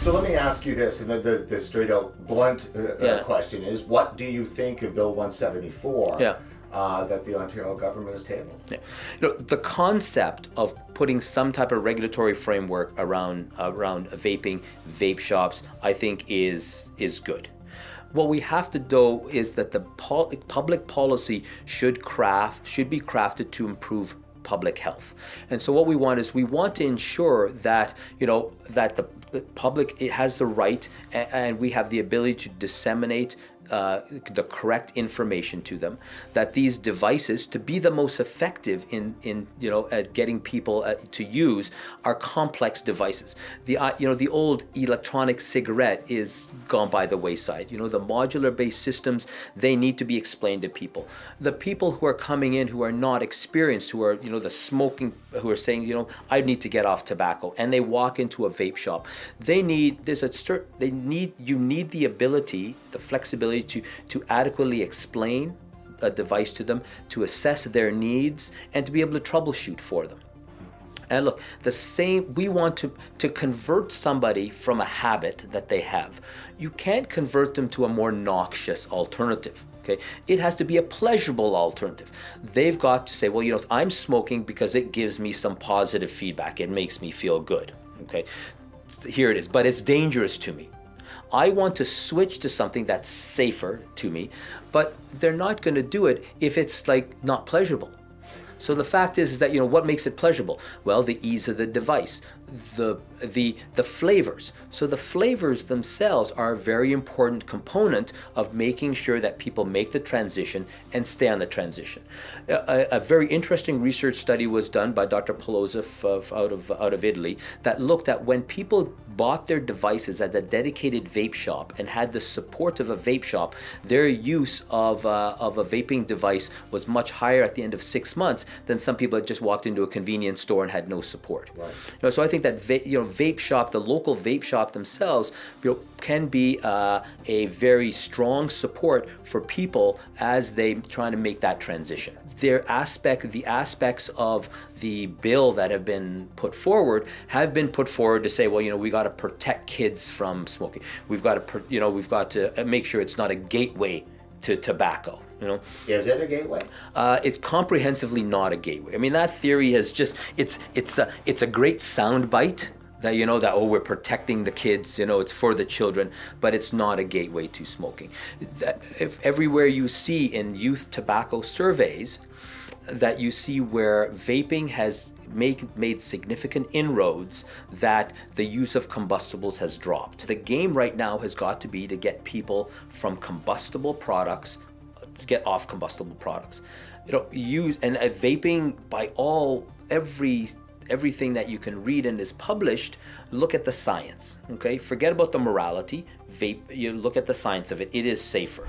So let me ask you this, and the straight out blunt question is, what do you think of Bill 174 that the Ontario government has tabled? Yeah. The concept of putting some type of regulatory framework around vaping, vape shops, I think is good. What we have to do is that the public policy should be crafted to improve public health. And so what we want to ensure that that the public has the right and we have the ability to disseminate the correct information to them, that these devices, to be the most effective in at getting people to use, are complex devices. The old electronic cigarette is gone by the wayside. The modular based systems, they need to be explained to people. The people who are coming in who are not experienced, who are the smoking, who are saying I need to get off tobacco, and they walk into a vape shop, you need the ability, the flexibility to adequately explain a device to them, to assess their needs, and to be able to troubleshoot for them. And look, we want to convert somebody from a habit that they have. You can't convert them to a more noxious alternative. Okay? It has to be a pleasurable alternative. They've got to say, well, I'm smoking because it gives me some positive feedback. It makes me feel good. Okay? Here it is, but it's dangerous to me. I want to switch to something that's safer to me, but they're not going to do it if it's not pleasurable. So the fact is that what makes it pleasurable? Well, the ease of the device, the flavors. So the flavors themselves are a very important component of making sure that people make the transition and stay on the transition. A very interesting research study was done by Dr. Pelosa out of Italy that looked at when people bought their devices at a dedicated vape shop and had the support of a vape shop, their use of a vaping device was much higher at the end of 6 months than some people that just walked into a convenience store and had no support. Right. So I think that vape shop, the local vape shop themselves, can be a very strong support for people as they try to make that transition. The aspects of the bill that have been put forward to say, well, we got to protect kids from smoking. We've got to make sure it's not a gateway to tobacco. Is it a gateway? It's comprehensively not a gateway. I mean, that theory has it's a great soundbite that we're protecting the kids, it's for the children, but it's not a gateway to smoking. If everywhere you see in youth tobacco surveys, that you see where vaping has made significant inroads, that the use of combustibles has dropped. The game right now has got to be to get people from combustible products to get off combustible products. Vaping by everything that you can read and is published, look at the science. Okay, forget about the morality. You look at the science of it. It is safer.